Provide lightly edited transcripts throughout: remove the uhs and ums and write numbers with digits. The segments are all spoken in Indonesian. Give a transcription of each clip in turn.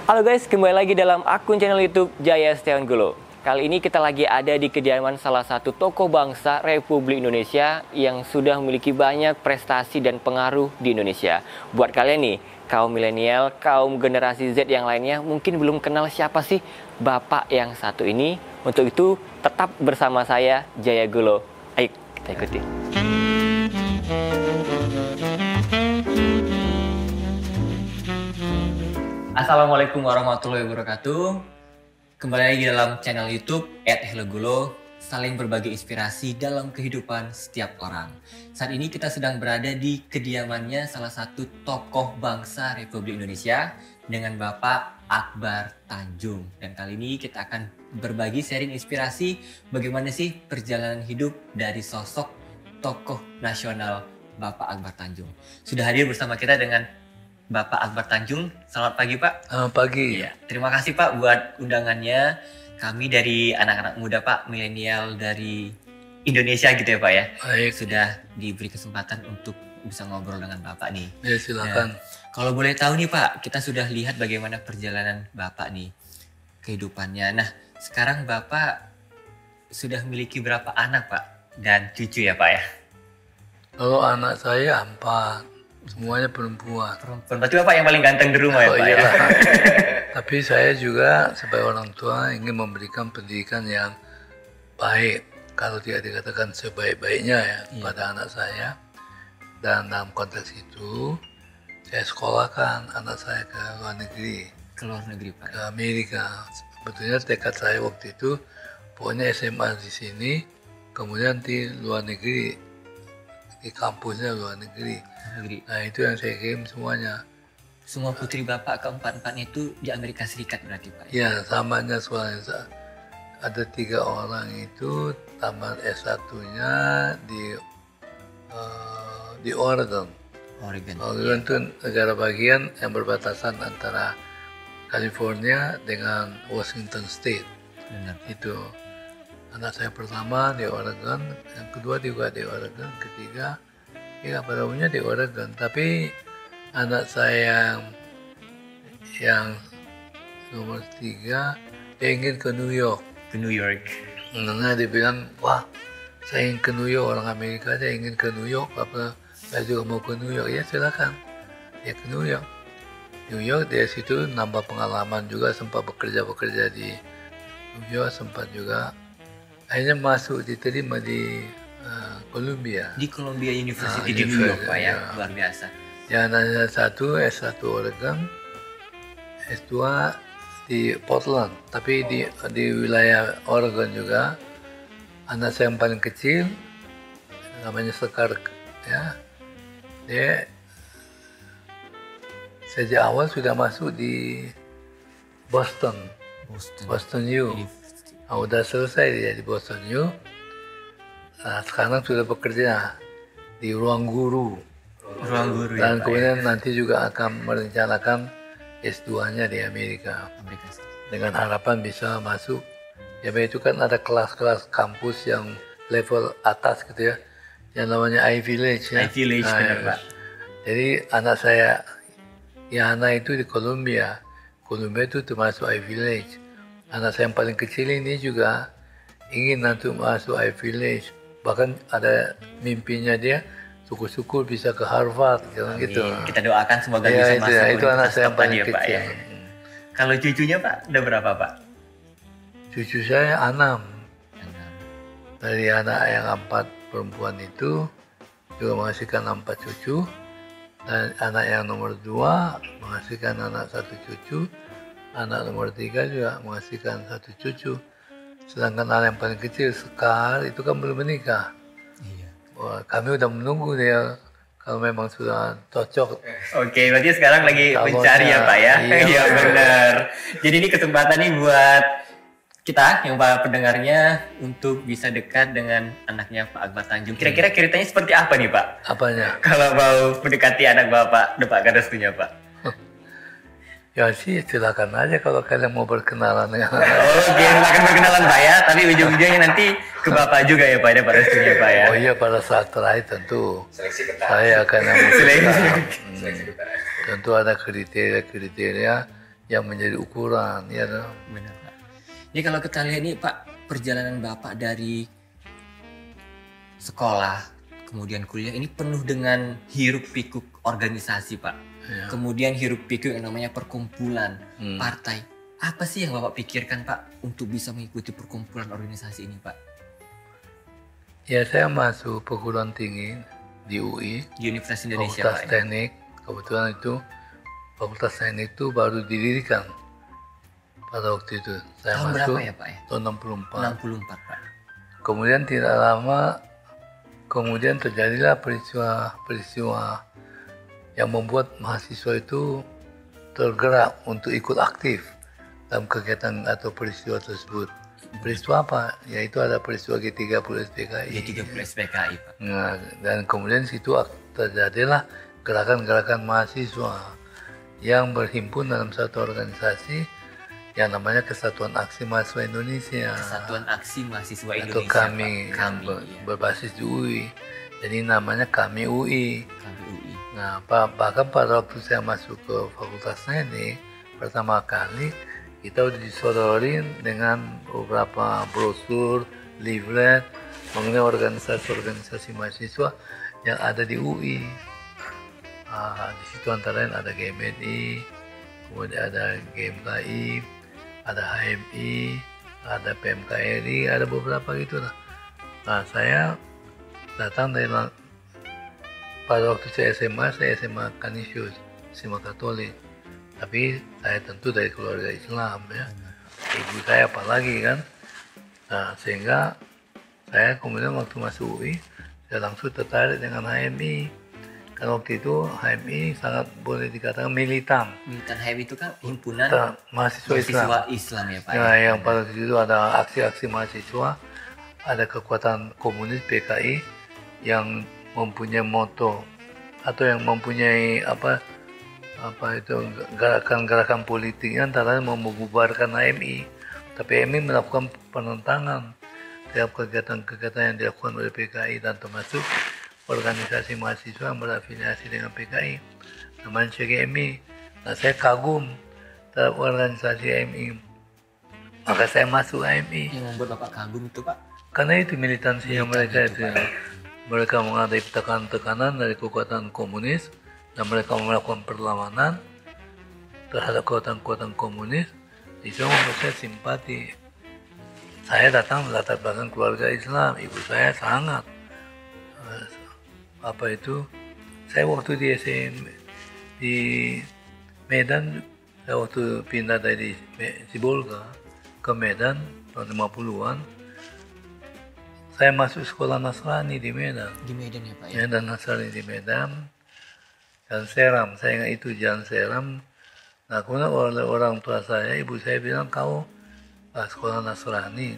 Halo guys, kembali lagi dalam akun channel YouTube Jaya Setiawan Gulo. Kali ini kita lagi ada di kediaman salah satu tokoh bangsa Republik Indonesia yang sudah memiliki banyak prestasi dan pengaruh di Indonesia. Buat kalian nih, kaum milenial, kaum generasi Z yang lainnya mungkin belum kenal siapa sih bapak yang satu ini. Untuk itu, tetap bersama saya Jaya Gulo. Ayo kita ikuti. Assalamualaikum warahmatullahi wabarakatuh. Kembali lagi dalam channel YouTube @hellogulo, saling berbagi inspirasi dalam kehidupan setiap orang. Saat ini kita sedang berada di kediamannya salah satu tokoh bangsa Republik Indonesia dengan Bapak Akbar Tanjung. Dan kali ini kita akan berbagi sharing inspirasi bagaimana sih perjalanan hidup dari sosok tokoh nasional Bapak Akbar Tanjung. Sudah hadir bersama kita dengan Bapak Akbar Tanjung. Selamat pagi Pak. Selamat pagi. Ya, terima kasih Pak buat undangannya. Kami dari anak-anak muda Pak, milenial dari Indonesia gitu ya Pak ya. Baik. Sudah diberi kesempatan untuk bisa ngobrol dengan Bapak nih. Ya silakan. Kalau boleh tahu nih Pak, kita sudah lihat bagaimana perjalanan Bapak nih, kehidupannya. Nah, sekarang Bapak sudah memiliki berapa anak Pak dan cucu ya Pak ya? Kalau anak saya 4. Semuanya perempuan. Berarti Bapak yang paling ganteng di rumah ya Pak ya? Tapi saya juga sebagai orang tua ingin memberikan pendidikan yang baik. Kalau tidak dikatakan sebaik-baiknya ya pada anak saya. Dan dalam konteks itu, saya sekolahkan anak saya ke luar negeri. Ke luar negeri Pak? Ke Amerika. Sebetulnya tekad saya waktu itu, pokoknya SMA di sini, kemudian di luar negeri, di kampusnya luar negeri. Nah itu yang saya kirim semuanya. Semua putri Bapak keempat-empatnya itu di Amerika Serikat berarti Pak? Ya, samanya soalnya ada 3 orang itu tamat S1-nya di Oregon. Oregon itu negara bagian yang berbatasan antara California dengan Washington State. Benar. Itu anak saya pertama di Oregon, yang kedua juga di Oregon, ketiga ya pada umumnya di Oregon. Tapi anak saya yang nomor 3 dia ingin ke New York. Ke New York. Nah dia bilang, wah saya ingin ke New York, orang Amerika aja ingin ke New York, apa saya juga mau ke New York. Ya silakan, dia ke New York. New York dari situ nambah pengalaman juga, sempat bekerja di New York, sempat juga akhirnya masuk diterima di Columbia. Di Columbia University di New York Pak ya, luar biasa. Ya, anak satu S1 Oregon, S2 di Portland, tapi di wilayah Oregon juga. Anak saya yang paling kecil, namanya Sekar, ya, dia sejak awal sudah masuk di Boston U. Nah, udah selesai dia di Boston U. Nah, sekarang sudah bekerja di ruang guru. Dan kemudian nanti juga akan merencanakan S2-nya di Amerika. Dengan harapan bisa masuk. Ya itu kan ada kelas-kelas kampus yang level atas gitu ya. Yang namanya Ivy League ya. Ivy League benar Pak. Jadi anak saya Yana itu di Columbia. Columbia itu termasuk Ivy League. Anak saya yang paling kecil ini juga ingin nanti masuk Ivy League. Bahkan ada mimpinya dia syukur-syukur bisa ke Harvard gitu. Kita doakan semoga bisa masuk. Itu anak saya yang paling kecil. Pak, ya. Kalau cucunya Pak, ada berapa Pak? Cucu saya 6. Dari anak yang 4 perempuan itu juga menghasilkan 4 cucu. Dan anak yang nomor 2 menghasilkan anak 1 cucu. Anak nomor 3 juga menghasilkan 1 cucu. Sedangkan anak yang paling kecil, Sekar, itu kan belum menikah. Iya. Wah, kami udah menunggu dia kalau memang sudah cocok. Oke, berarti sekarang lagi mencari ya Pak ya? Iya benar. Jadi ini kesempatan nih buat kita yang para pendengarnya untuk bisa dekat dengan anaknya Pak Akbar Tanjung. Kira-kira ceritanya seperti apa nih Pak? Apanya? Kalau mau mendekati anak Bapak, Bapak restunya Pak? Ya sih, silakan aja kalau kalian mau berkenalan ya. Oke, silakan berkenalan Pak ya. Tapi ujung-ujungnya nanti ke Bapak juga ya Pak, ada pada restunya Pak ya. Oh iya, pada saat terakhir tentu saya akan Seleksi. tentu ada kriteria-kriteria yang menjadi ukuran, ya dong. Benar Pak. Ini kalau kita lihat nih Pak, perjalanan Bapak dari sekolah, kemudian kuliah ini penuh dengan hiruk pikuk organisasi Pak. Ya. Kemudian hiruk pikuk yang namanya perkumpulan, partai. Apa sih yang Bapak pikirkan Pak untuk bisa mengikuti perkumpulan organisasi ini Pak? Ya, saya masuk perguruan tinggi di UI, Di Universitas Indonesia Fakultas Pak. Teknik. Kebetulan itu Fakultas Teknik itu baru didirikan pada waktu itu. Saya Tahun masuk berapa ya Pak ya? tahun 64. 64 Pak. Kemudian tidak lama, kemudian terjadilah peristiwa yang membuat mahasiswa itu tergerak untuk ikut aktif dalam kegiatan atau peristiwa tersebut. Peristiwa apa? Yaitu ada peristiwa G30 SPKI. G30 SPKI Pak. Nah, dan kemudian situ terjadilah gerakan-gerakan mahasiswa yang berhimpun dalam satu organisasi yang namanya Kesatuan Aksi Mahasiswa Indonesia. Kesatuan Aksi Mahasiswa Atau Indonesia kami, Pak. yang Kami, berbasis di UI. Jadi namanya Kami UI. Kami UI. Nah, bahkan pada waktu saya masuk ke Fakultas Teknik pertama kali, kita udah disodorin dengan beberapa brosur, leaflet mengenai organisasi-organisasi mahasiswa yang ada di UI. Di situ antara lain ada GMNI, kemudian ada GMKI, ada HMI, ada PMKRI, ada beberapa gitu lah. Nah, saya datang dari pada waktu saya SMA Kanisius, SMA Katolik. Tapi saya tentu dari keluarga Islam ya. Ibu saya apalagi kan. Nah, sehingga saya kemudian waktu masuk UI, saya langsung tertarik dengan HMI. Karena waktu itu HMI sangat boleh dikatakan militan. Militan HMI itu kan himpunan mahasiswa Islam ya Pak. Ya, yang pada waktu itu ada aksi-aksi mahasiswa, ada kekuatan komunis PKI yang mempunyai moto atau yang mempunyai apa itu gerakan-gerakan politiknya antara lain membubarkan HMI. Tapi HMI melakukan penentangan terhadap kegiatan-kegiatan yang dilakukan oleh PKI dan termasuk organisasi mahasiswa yang berafiliasi dengan PKI namanya CGMI. Nah, saya kagum terhadap organisasi HMI, maka saya masuk HMI. Yang membuat Bapak kagum itu Pak? Karena itu militansinya mereka itu. Mereka menghadapi tekanan-tekanan dari kekuatan komunis dan mereka melakukan perlawanan terhadap kekuatan-kekuatan komunis. Itu membuat saya simpati. Saya datang latar belakang keluarga Islam, ibu saya sangat saya waktu di di Medan, saya waktu pindah dari Sibolga ke Medan tahun 50-an, saya masuk sekolah Nasrani di Medan. Di Medan ya Pak ya? Medan Nasrani di Medan. Jalan Seram, saya ingat itu Jalan Seram. Nah, kemudian oleh orang tua saya, ibu saya bilang, kau sekolah Nasrani,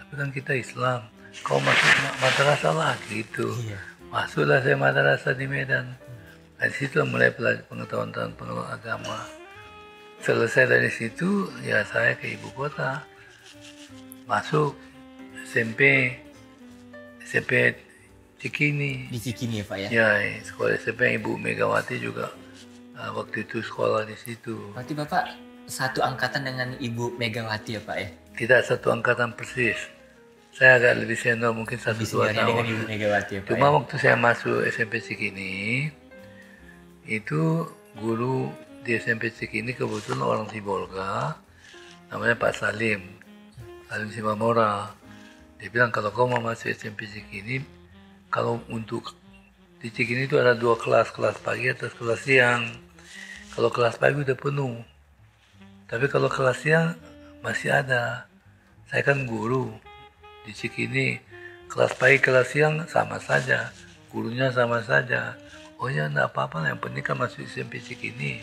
tapi kan kita Islam, kau masuk madrasah lah gitu. Iya. Masuklah saya madrasah di Medan. Nah, di situ mulai pengetahuan tentang pengetahuan agama. Selesai dari situ, ya saya ke ibu kota, masuk SMP Cikini. Di Cikini ya Pak ya? Ya, sekolah SMP Ibu Megawati juga waktu itu sekolah di situ. Berarti Bapak satu angkatan dengan Ibu Megawati ya Pak ya? Tidak satu angkatan persis. Saya agak lebih senior, mungkin 1-2 tahun. Dengan Ibu Megawati ya Pak Cuma ya? waktu saya masuk SMP Cikini, itu guru di SMP Cikini kebetulan orang Sibolga, namanya Pak Salim Simamora. Dia bilang, kalau kau mau masuk SMP Cikini, kalau untuk di Cikini itu ada 2 kelas pagi atau kelas siang. Kalau kelas pagi udah penuh, tapi kalau kelas siang masih ada. Saya kan guru di Cikini, kelas pagi kelas siang sama saja, gurunya sama saja. Oh ya, enggak apa-apa, yang penting kan masuk SMP Cikini.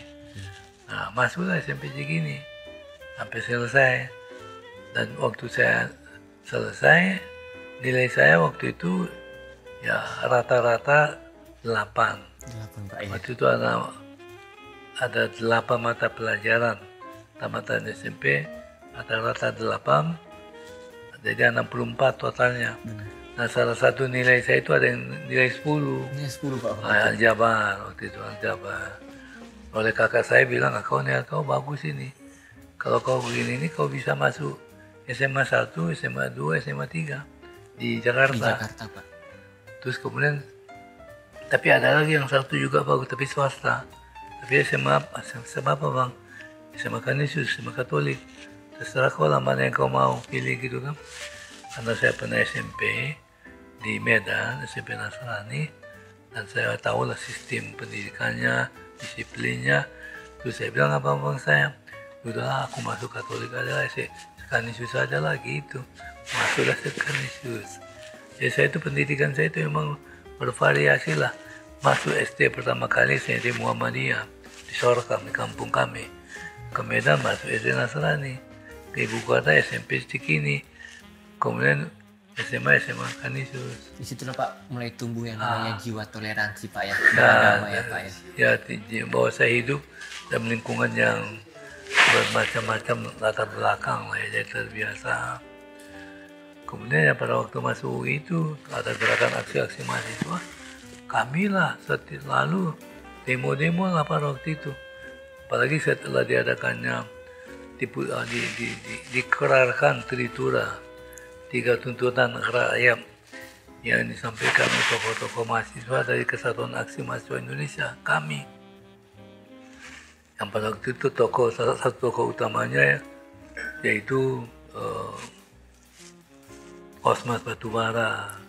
Nah, masuklah SMP Cikini sampai selesai. Dan waktu saya selesai, nilai saya waktu itu ya rata-rata 8. 8 Pak ya? Waktu itu ada 8 mata pelajaran tamatan SMP, rata-rata 8, jadi 64 totalnya. Nah, salah satu nilai saya itu ada yang nilai 10. Nilai 10 Pak? Aljabar, waktu itu Aljabar. Oleh kakak saya bilang, kau nilai kau bagus ini. kalau kau begini ini kau bisa masuk SMA 1, SMA 2, SMA 3 di Jakarta. Di Jakarta, Pak. Terus kemudian, tapi ada lagi yang satu juga bagus, tapi swasta. Tapi SMA apa bang? SMA Kanisius, SMA Katolik. Terserah kau lah mana yang kau mau pilih gitu kan. Karena saya pernah SMP di Medan, SMP Nasrani, dan saya tahu lah sistem pendidikannya, disiplinnya. Terus saya bilang apa bang saya, udahlah aku masuk Katolik aja lah, Kanisius aja lah gitu. Masuklah ke Kanisius. Jadi saya itu pendidikan saya itu memang bervariasi lah. Masuk SD pertama kali saya di Muhammadiyah di Sorkam di kampung kami. Ke Medan masuk SD Nasrani. Ke ibu kota SMP Cikini. Kemudian SMA Kanisius. Di situ Pak mulai tumbuh yang namanya jiwa toleransi Pak ya. Beragama ya Pak ya. Ya bahwa saya hidup dalam lingkungan yang bermacam-macam latar belakang lah ya, jadi terbiasa. Kemudian ya pada waktu masuk UI itu ada gerakan aksi-aksi mahasiswa, kami lah lalu demo-demo lah pada waktu itu. Apalagi setelah diadakannya dikerarkan Tritura 3 tuntutan rakyat yang disampaikan oleh tokoh-tokoh mahasiswa dari Kesatuan Aksi Mahasiswa Indonesia, kami. Yang pada waktu itu salah satu tokoh utamanya yaitu Osmas Batubara,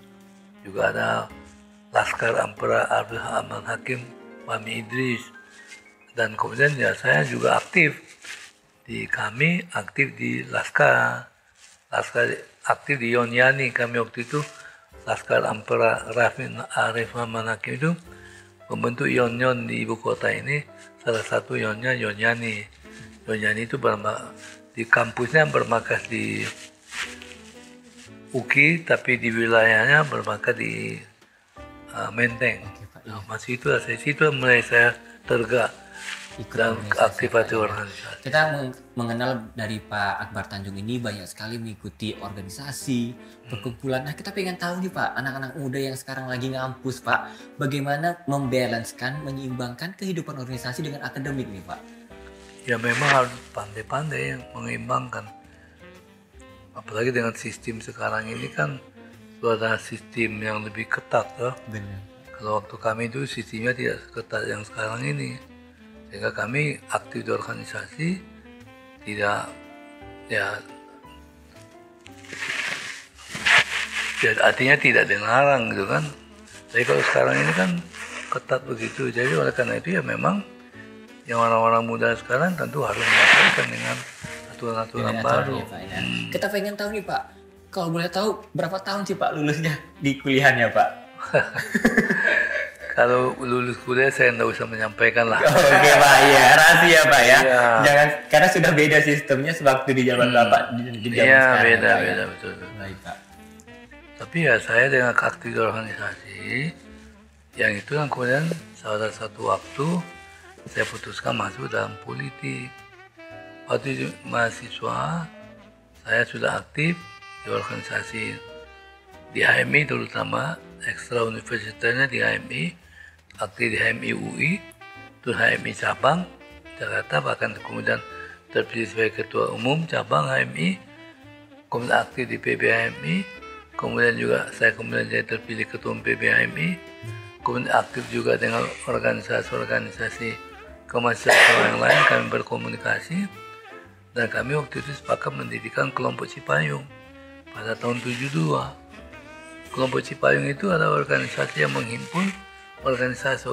juga ada Laskar Ampera Abdul Rahman Hakim, Fahmi Idris, dan kemudian ya saya juga aktif di Laskar aktif di Yonyani. Kami waktu itu Laskar Ampera Arif Rahman Hakim itu membentuk Yon di ibu kota ini. Salah satu Yonyani. Yonyani itu di kampusnya bermarkas di UKI, tapi di wilayahnya bermarkas di Menteng. Masih itu dari situ mulai saya tergerak dan aktivitas organisasi. Kita mengenal dari Pak Akbar Tanjung ini banyak sekali mengikuti organisasi, perkumpulan. Nah kita pengen tahu nih Pak, anak-anak muda yang sekarang lagi ngampus Pak, bagaimana membalanskan, menyeimbangkan kehidupan organisasi dengan akademik nih Pak? Ya memang harus pandai-pandai mengimbangkan. Apalagi dengan sistem sekarang ini kan sudah sistem yang lebih ketat ya. Benar. Kalau waktu kami itu sistemnya tidak seketat yang sekarang ini. Sehingga kami aktif di organisasi, artinya tidak dilarang gitu kan. Tapi kalau sekarang ini kan ketat begitu. Jadi oleh karena itu ya memang yang orang-orang muda sekarang tentu harus menyesuaikan dengan aturan-aturan baru. Ya, Pak, ya. Kita pengen tahu nih Pak, kalau boleh tahu berapa tahun sih Pak lulusnya di kuliahnya Pak? Kalau lulus kuliah saya nggak usah menyampaikan lah. Oke Pak, ya rahasia Pak ya. Jangan, karena sudah beda sistemnya sewaktu di zaman Bapak di zaman sekarang. Beda betul. Baik Pak. Tapi ya saya dengan aktif di organisasi, yang itu yang kemudian salah satu waktu saya putuskan masuk dalam politik. Waktu itu mahasiswa, saya sudah aktif di organisasi di HMI terutama, ekstra universitasnya di HMI, aktif di HMI UI, terus HMI cabang Jakarta, bahkan kemudian terpilih sebagai ketua umum cabang HMI, kemudian aktif di PB HMI, kemudian juga saya jadi terpilih ketua umum PB HMI, kemudian aktif juga dengan organisasi kemahasiswaan yang lain, kami berkomunikasi, dan kami waktu itu sepakat mendirikan kelompok Cipayung pada tahun 72. Kelompok Cipayung itu adalah organisasi yang menghimpun organisasi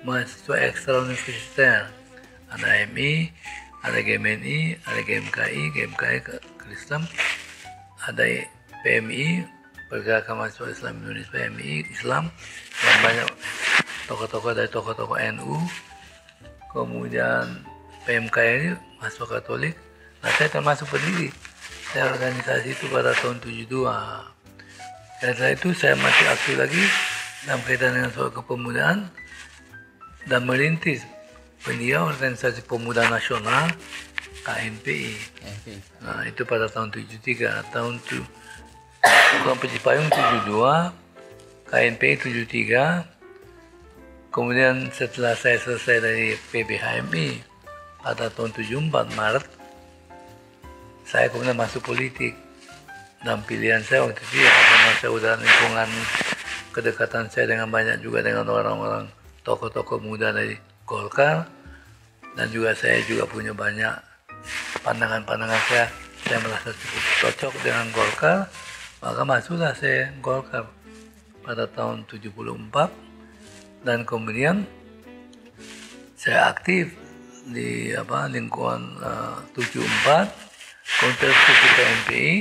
mahasiswa ekstra universitas. Ada MI, ada GMNI, ada GMKI Kristen, ada PMI, Pergerakan Mahasiswa Islam Indonesia, PMI Islam, dan banyak tokoh-tokoh dari tokoh-tokoh NU. Kemudian PMKI mahasiswa Katolik. Nah saya termasuk pendiri saya organisasi itu pada tahun 72. Dan setelah itu saya masih aktif lagi dalam kaitan dengan soal kepemudaan dan merintis pendirian organisasi pemuda nasional KNPI. Nah itu pada tahun 73, kelompok Cipayung 72, KNPI 73. Kemudian setelah saya selesai dari PBHMI, pada tahun 74 Maret saya kemudian masuk politik. Dan pilihan saya waktu itu ya karena saya udah lingkungan kedekatan saya dengan banyak juga dengan orang-orang tokoh-tokoh muda dari Golkar, dan juga saya juga punya banyak pandangan-pandangan saya merasa cukup cocok dengan Golkar, maka masuklah saya Golkar pada tahun 74, dan kemudian saya aktif di lingkungan 74 kontestasi ke NPI,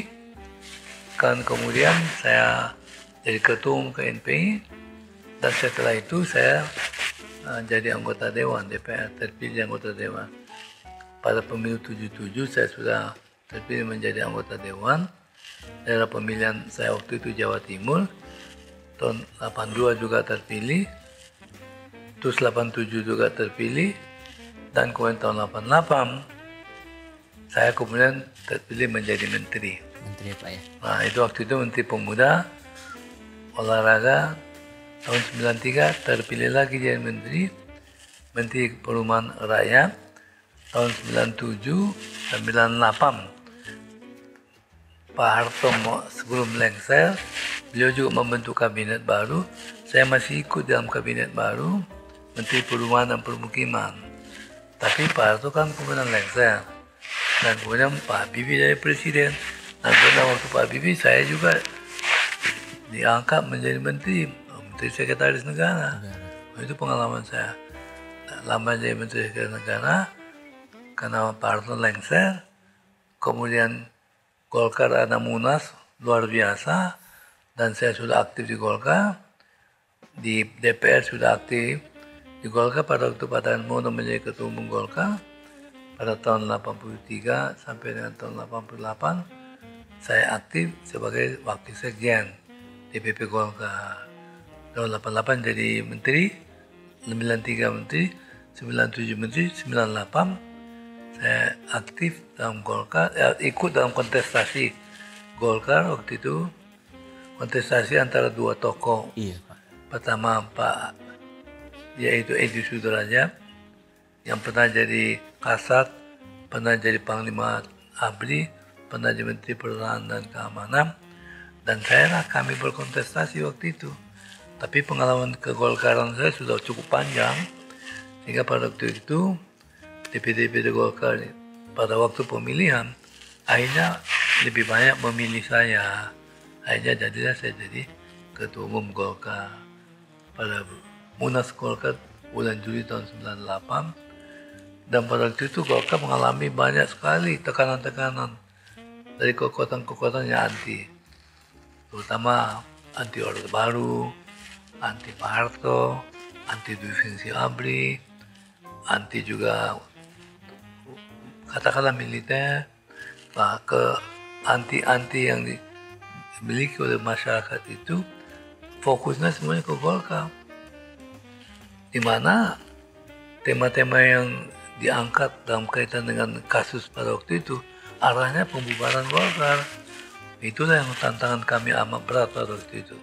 kan kemudian saya jadi ketua umum ke NPI, dan setelah itu saya jadi anggota Dewan DPR, terpilih anggota Dewan. Pada pemilu 77 saya sudah terpilih menjadi anggota Dewan. Daerah pemilihan saya waktu itu Jawa Timur. Tahun 82 juga terpilih, terus 87 juga terpilih, dan kemudian tahun 88 saya kemudian terpilih menjadi menteri. Menteri Pak ya? Nah itu waktu itu Menteri Pemuda, Olahraga. Tahun 93 terpilih lagi jadi Menteri Perumahan Rakyat. Tahun 97, 98 Pak Harto sebelum lengser, beliau juga membentuk kabinet baru. Saya masih ikut dalam kabinet baru, Menteri Perumahan dan Permukiman. Tapi Pak Harto kan kemudian lengser, dan kemudian Pak Habibie jadi presiden. Dan pada waktu Pak Habibie saya juga diangkat menjadi Menteri Sekretaris Negara. Itu pengalaman saya. Lama jadi Menteri Sekretaris Negara karena Pak Harto lengser, kemudian Golkar ada Munas luar biasa, dan saya sudah aktif di Golkar, di DPR sudah aktif di Golkar pada waktu Pak Darmono menjadi ketua umum Golkar pada tahun 83 sampai dengan tahun 88 saya aktif sebagai wakil sekjen DPP Golkar. Tahun 88 jadi menteri, 93 menteri, 97 menteri, 98 saya aktif dalam Golkar, ikut dalam kontestasi Golkar waktu itu, kontestasi antara dua tokoh. Iya Pak. Pertama Pak, yaitu Edi Sudrajat, yang pernah jadi Kasat, pernah jadi Panglima ABRI, pernah jadi Menteri Pertahanan dan Keamanan, dan kami berkontestasi waktu itu. Tapi pengalaman kegolkaran saya sudah cukup panjang, sehingga pada waktu itu DPD Golkar pada waktu pemilihan akhirnya lebih banyak memilih saya. Akhirnya jadilah saya jadi ketua umum Golkar pada Munas Golkar bulan Juli tahun 98. Dan pada waktu itu Golkar mengalami banyak sekali tekanan-tekanan dari kekuatan-kekuatan yang anti, terutama anti Orde Baru, anti Pak Harto, anti Dwi Fungsi ABRI, anti juga katakanlah militer, ke anti-anti yang dimiliki oleh masyarakat itu fokusnya semuanya ke Golkar, di mana tema-tema yang diangkat dalam kaitan dengan kasus pada waktu itu arahnya pembubaran Golkar. Itulah yang tantangan kami amat berat pada waktu itu,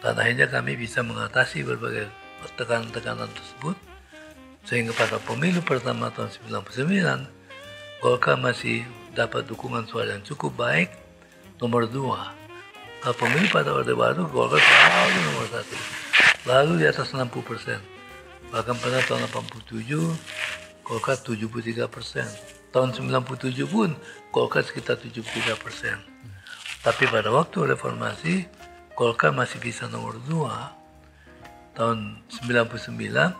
dan akhirnya kami bisa mengatasi berbagai tekanan-tekanan tersebut, sehingga pada pemilu pertama tahun 99 Golkar masih dapat dukungan suara yang cukup baik, nomor 2. Kalau pemilu pada Orde Baru Golkar selalu nomor 1, lalu di atas 60%. Bahkan pada tahun 87 Golkar 73%. Tahun 97 pun Golkar sekitar 73%. Tapi pada waktu reformasi Golkar masih bisa nomor 2 tahun 99,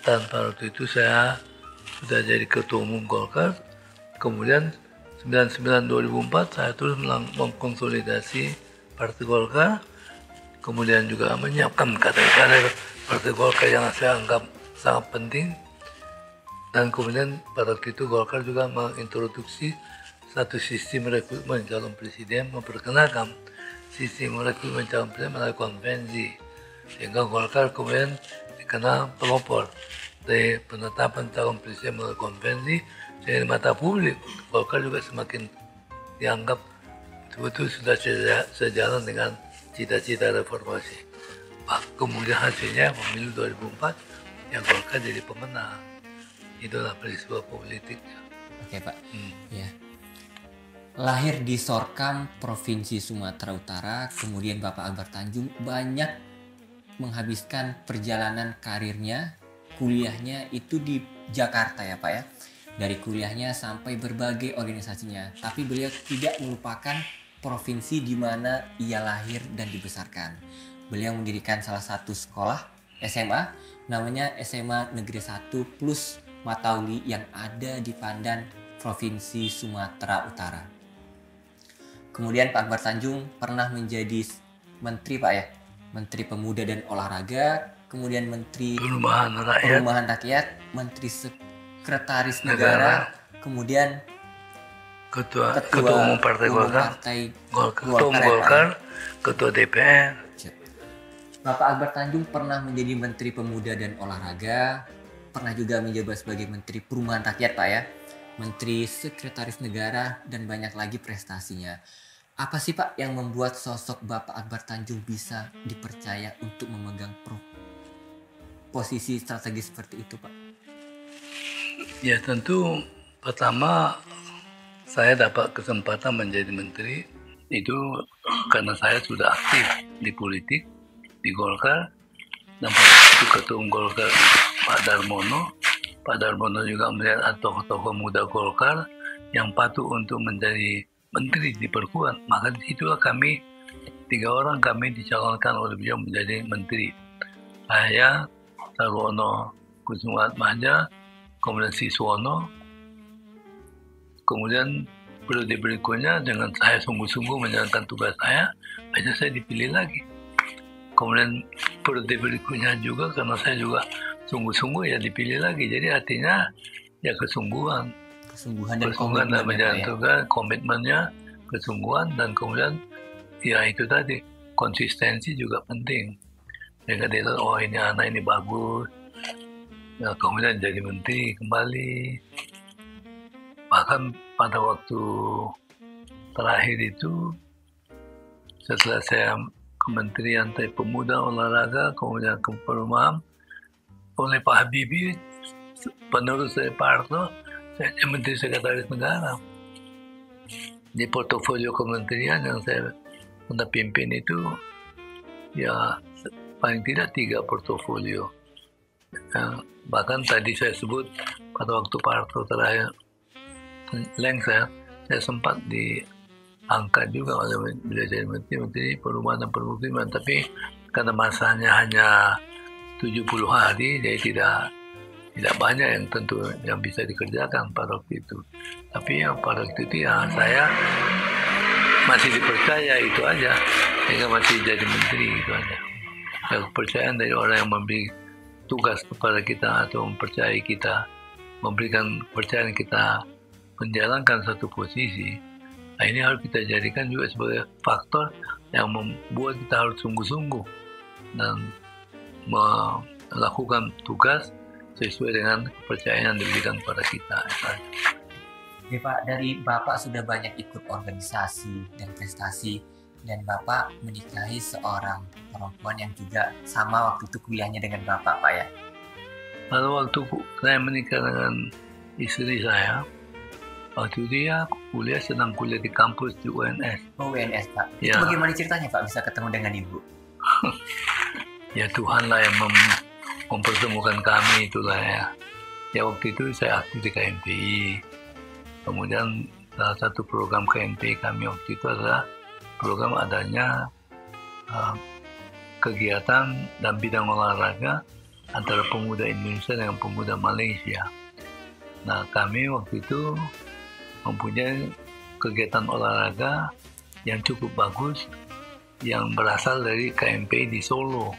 dan pada waktu itu saya sudah jadi ketua umum Golkar. Kemudian 99-2004 saya terus mengkonsolidasi Partai Golkar, kemudian juga menyiapkan kader-kader Partai Golkar yang saya anggap sangat penting. Dan kemudian pada waktu itu Golkar juga mengintroduksi satu sistem rekrutmen calon presiden, memperkenalkan sistem rekrutmen calon presiden melalui konvensi, sehingga Golkar kemudian dikenal pelopor dari penetapan calon presiden melalui konvensi, sehingga di mata publik Golkar juga semakin dianggap betul-betul sudah sejalan dengan cita-cita reformasi. Kemudian hasilnya pemilu 2004 yang Golkar jadi pemenang. itulah peristiwa politik. Oke Pak. Ya. Lahir di Sorkam, Provinsi Sumatera Utara, kemudian Bapak Akbar Tanjung banyak menghabiskan perjalanan karirnya, kuliahnya itu di Jakarta ya Pak ya. Dari kuliahnya sampai berbagai organisasinya, tapi beliau tidak melupakan provinsi di mana ia lahir dan dibesarkan. Beliau mendirikan salah satu sekolah SMA, namanya SMA Negeri 1 Plus Matauli yang ada di Pandan, Provinsi Sumatera Utara. Kemudian Pak Akbar Tanjung pernah menjadi menteri Pak ya, Menteri Pemuda dan Olahraga, kemudian Menteri Perumahan Rakyat, Menteri Sekretaris Negara, kemudian Ketua Umum Partai Golkar, Ketua DPR. Bapak Akbar Tanjung pernah menjadi Menteri Pemuda dan Olahraga, pernah juga menjabat sebagai Menteri Perumahan Rakyat Pak ya, Menteri Sekretaris Negara, dan banyak lagi prestasinya. Apa sih Pak yang membuat sosok Bapak Akbar Tanjung bisa dipercaya untuk memegang posisi strategis seperti itu Pak? Ya tentu pertama saya dapat kesempatan menjadi menteri itu karena saya sudah aktif di politik, di Golkar, dan itu Ketua Umum Golkar Pak Darmono. Pak Darmono juga melihat tokoh-tokoh muda Golkar yang patuh untuk menjadi menteri diperkuat. Maka disitulah kami, 3 orang kami dicalonkan oleh beliau menjadi menteri. Saya, Sarwono Kusumaatmadja, kemudian Siswono, kemudian periode berikutnya dengan saya sungguh-sungguh menjalankan tugas saya, akhirnya saya dipilih lagi. Kemudian periode berikutnya juga karena saya juga sungguh-sungguh ya dipilih lagi. Jadi artinya ya kesungguhan dan menjalankan tugas, komitmennya, kesungguhan, dan kemudian ya itu tadi konsistensi juga penting. Mereka lihat oh ini anak ini bagus, ya, kemudian jadi menteri kembali. Bahkan pada waktu terakhir itu setelah saya Kementerian Pemuda Olahraga kemudian ke Perumahan oleh Pak Habibie, penerus dari Pak Harto, saya Menteri Sekretaris Negara. Di portofolio kementerian yang saya pernah pimpin itu ya paling tidak 3 portofolio. Ya, bahkan tadi saya sebut pada waktu Pak Harto terakhir saya sempat diangkat juga oleh beliau jadi menteri Perumahan dan Permukiman, tapi karena masanya hanya 70 hari, jadi tidak banyak yang tentu yang bisa dikerjakan pada waktu itu. Tapi yang pada waktu itu ya saya masih dipercaya itu aja, sehingga masih jadi menteri itu aja. Ya, kepercayaan dari orang yang memberi tugas kepada kita atau mempercayai kita, memberikan kepercayaan kita menjalankan satu posisi. Nah, ini harus kita jadikan juga sebagai faktor yang membuat kita harus sungguh-sungguh dan melakukan tugas sesuai dengan kepercayaan yang diberikan kepada kita. Oke Pak, dari Bapak sudah banyak ikut organisasi dan prestasi, dan Bapak menikahi seorang perempuan yang juga sama waktu itu kuliahnya dengan Bapak Pak ya? Pada waktu saya menikah dengan istri saya, waktu itu ya sedang kuliah di kampus di UNS. Oh UNS Pak, ya. Itu bagaimana ceritanya Pak bisa ketemu dengan Ibu? Ya Tuhanlah yang mempertemukan kami itulah ya. Ya waktu itu saya aktif di KMPI. Kemudian salah satu program KMPI kami waktu itu adalah program adanya kegiatan dan bidang olahraga antara pemuda Indonesia dengan pemuda Malaysia. Nah kami waktu itu mempunyai kegiatan olahraga yang cukup bagus yang berasal dari KMPI di Solo.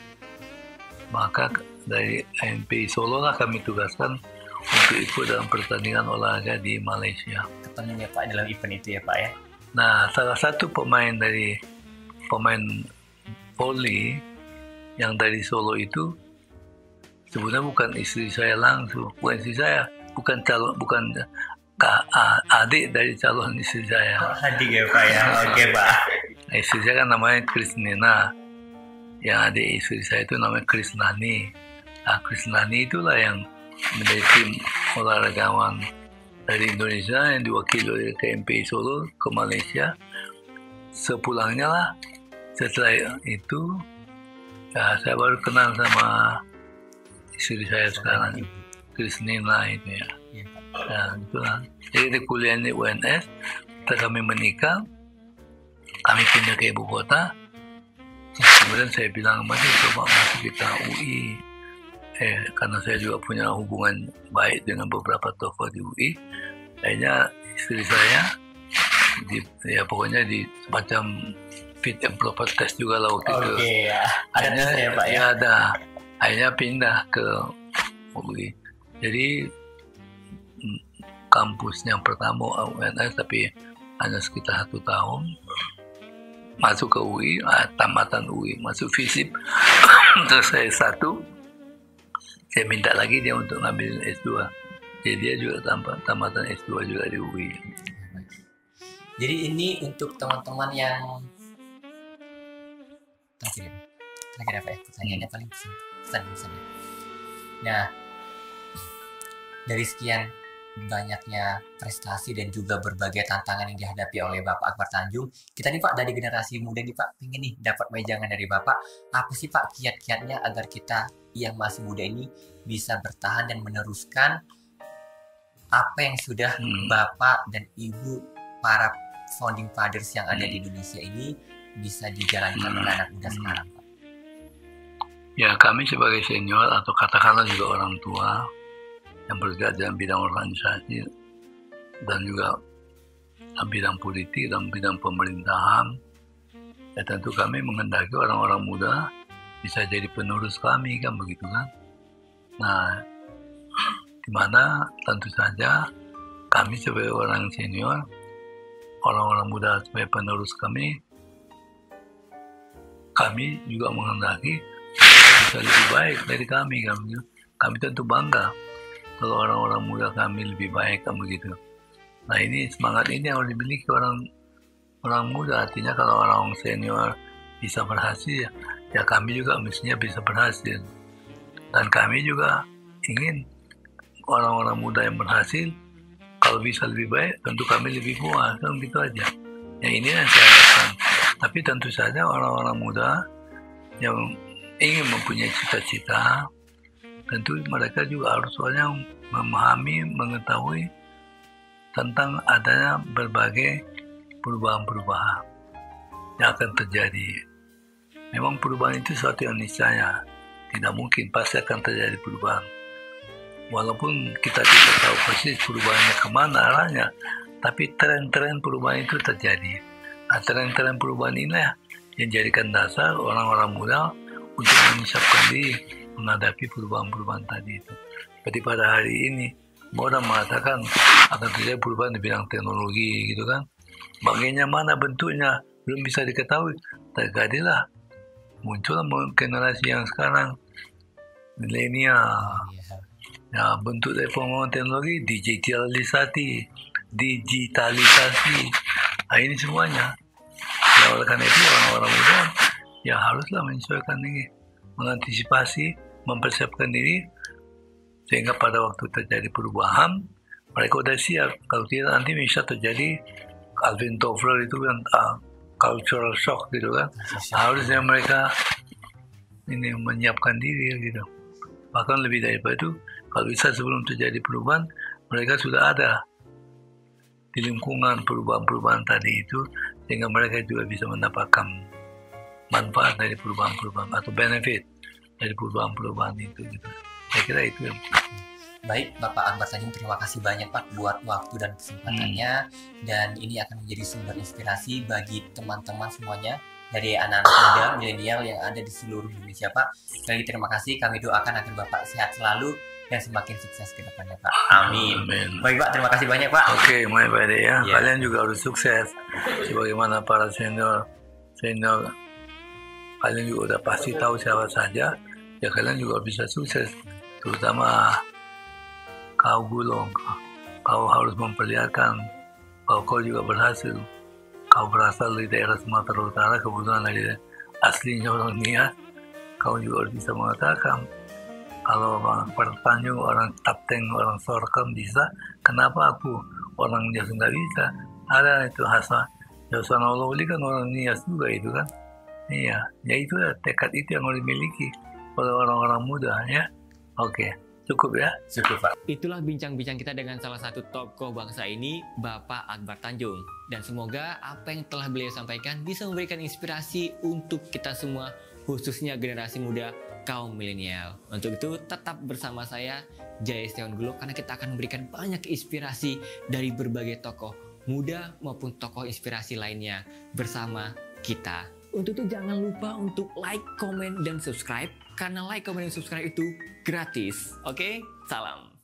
Maka dari KMPI Solo lah kami tugaskan untuk ikut dalam pertandingan olahraga di Malaysia. Ketemunya Pak dalam event itu ya Pak ya? Nah salah satu pemain voli yang dari Solo itu sebenarnya bukan istri saya langsung, bukan istri saya, bukan adik dari calon istri saya. Oh, adik ya Pak ya, oke Pak. Istri saya kan namanya Krisnena, yang adik istri saya itu namanya Krisnani. Nah Krisnani itulah yang menjadi tim olahragawan dari Indonesia yang diwakili oleh KMPI Solo ke Malaysia. Sepulangnya lah, setelah itu ya saya baru kenal sama istri saya sekarang, Krisnina itu ya. Nah, itulah. Jadi dia kuliah di UNS, setelah kami menikah, kami pindah ke ibu kota. Kemudian saya bilang, masih coba masuk kita UI. Karena saya juga punya hubungan baik dengan beberapa tokoh di UI. Akhirnya istri saya, pokoknya di semacam fit and proper test juga lah waktu itu. Ya. Ada ya Pak ya? Ada. Akhirnya pindah ke UI. Jadi kampusnya pertama UNS, tapi hanya sekitar 1 tahun. Masuk ke UI, tamatan UI, masuk FISIP, terus saya S1. Saya minta lagi dia untuk ngambil S2. Jadi dia juga tamatan S2 juga di UI. Jadi ini untuk teman-teman yang terakhir apa ya? Pertanyaannya paling pesan. Nah, dari sekian banyaknya prestasi dan juga berbagai tantangan yang dihadapi oleh Bapak Akbar Tanjung, kita nih Pak dari generasi muda nih Pak pengen nih dapat wejangan dari Bapak, apa sih Pak kiat-kiatnya agar kita yang masih muda ini bisa bertahan dan meneruskan apa yang sudah Bapak dan Ibu para founding fathers yang ada di Indonesia ini bisa dijalankan oleh anak muda sekarang Pak? Ya, kami sebagai senior atau katakanlah juga orang tua yang bergerak dalam bidang organisasi dan juga dalam bidang politik, dalam bidang pemerintahan, ya tentu kami menghendaki orang-orang muda bisa jadi penerus kami, kan begitu kan. Nah, di mana tentu saja kami sebagai orang senior, orang-orang muda sebagai penerus kami juga menghendaki bisa lebih baik dari kami, kan begitu. Kami tentu bangga kalau orang-orang muda kami lebih baik, kan begitu. Nah, ini semangat ini yang harus dimiliki orang muda. Artinya kalau orang senior bisa berhasil, ya kami juga mestinya bisa berhasil. Dan kami juga ingin orang-orang muda yang berhasil, kalau bisa lebih baik, tentu kami lebih puas, kan gitu aja. Ya ini yang saya harapkan. Tapi tentu saja orang-orang muda yang ingin mempunyai cita-cita, tentu mereka juga harus memahami, mengetahui tentang adanya berbagai perubahan-perubahan yang akan terjadi. Memang perubahan itu sesuatu yang niscaya, tidak mungkin, pasti akan terjadi perubahan. Walaupun kita tidak tahu persis perubahannya kemana arahnya, tapi tren-tren perubahan itu terjadi. Nah, tren-tren perubahan inilah yang jadikan dasar orang-orang muda untuk menyiapkan diri menghadapi perubahan-perubahan tadi itu. Seperti pada hari ini, orang mengatakan akan terjadi perubahan di bidang teknologi, gitu kan. Bagaimana bentuknya belum bisa diketahui. Terjadilah muncul generasi yang sekarang milenial. Ya, bentuk dari pengembangan teknologi digitalisasi. Nah, ini semuanya. Ya, oleh karena itu orang-orang muda ya haruslah menyesuaikan ini, mengantisipasi, mempersiapkan diri sehingga pada waktu terjadi perubahan mereka sudah siap. Kalau tidak nanti bisa terjadi Alvin Toffler itu kan cultural shock gitu kan. Harusnya mereka ini menyiapkan diri gitu. Bahkan lebih daripada itu, kalau bisa sebelum terjadi perubahan mereka sudah ada di lingkungan perubahan-perubahan tadi itu, sehingga mereka juga bisa mendapatkan manfaat dari perubahan-perubahan atau benefit dari perubahan-perubahan itu gitu. Saya kira itu. Baik, Bapak Akbar Tanjung, terima kasih banyak Pak buat waktu dan kesempatannya. Dan ini akan menjadi sumber inspirasi bagi teman-teman semuanya dari anak-anak muda, milenial yang ada di seluruh Indonesia Pak. Sekali lagi terima kasih, kami doakan agar Bapak sehat selalu dan semakin sukses ke depannya Pak. Amin. Baik Pak, terima kasih banyak Pak. Oke, baik ya. Kalian juga harus sukses. Sebagaimana para senior, kalian juga udah pasti tahu siapa saja. Ya kalian juga bisa sukses. Terutama kau Gulong, kau harus memperlihatkan bahwa kau juga berhasil. Kau berasal dari daerah Sumatera Utara, kebetulan dari aslinya orang Nias. Kau juga harus bisa mengatakan Kalau orang Pertanyu, orang Tapteng, orang Sorkam bisa, kenapa aku orang Nias nggak bisa? Ada itu Hasan Yosana Lawli kan orang Nias juga itu kan. Iya, ya itu tekad itu yang harus dimiliki oleh orang-orang muda ya. Oke, cukup ya. Cukup, Pak. Itulah bincang-bincang kita dengan salah satu tokoh bangsa ini, Bapak Akbar Tanjung. Dan semoga apa yang telah beliau sampaikan bisa memberikan inspirasi untuk kita semua, khususnya generasi muda kaum milenial. Untuk itu tetap bersama saya, Jaya Setiawan Gulo, karena kita akan memberikan banyak inspirasi dari berbagai tokoh muda maupun tokoh inspirasi lainnya bersama kita. Untuk itu jangan lupa untuk like, komen, dan subscribe, karena like, komen, dan subscribe itu gratis. Oke? Salam.